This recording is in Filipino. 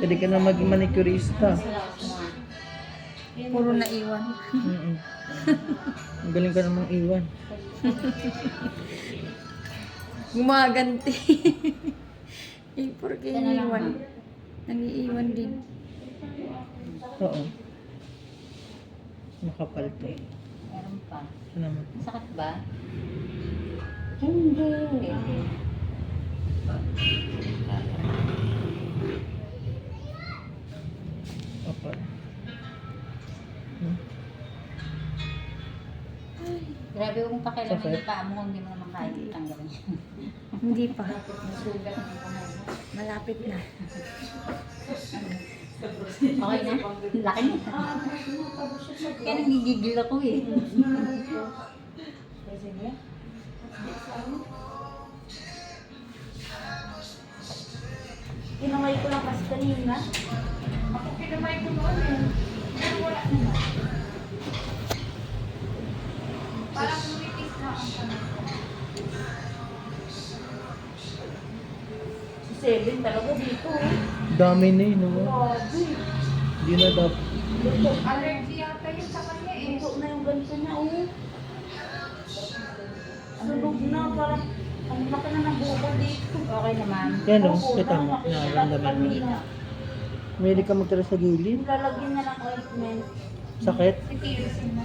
Pwede ka na maging manicurista. Puro na iwan. Mm-mm. Ang galing ka namang iwan. Gumaganti. Eh, porque iniwan. Nangiiwan din. Oo. Makapal to. Meron pa. Ito naman. Sakit ba? Hindi. Kapal. Hmm? Grabe kung pakialaman Sakit. yung paa mo kung hindi mo naman kaya tanggalin yan. Hindi pa. Nasugat ng kamay mo. Malapit na. Okay na? Laki na. Kaya nangigigil ako eh. Kinamay ko lang kasi kanina. Ako kinamay ko noon eh. Pero wala naman. Parang lumipis na ang kamay. Si Seven talaga dito eh. Dami na eh, no? Grabe. Hindi na dapat. Allergy yata yun sa kanya eh. Ito na yung ganito niya oh. Sunog na parang ang laki na ng bukol dito. Okay naman. Yan o, Oo, kita mo. tama. Nararamdaman mo. Kanina. May ka magtira sa gilid. Lalagyan na ng ointment. Sakit? Si Tirsin na.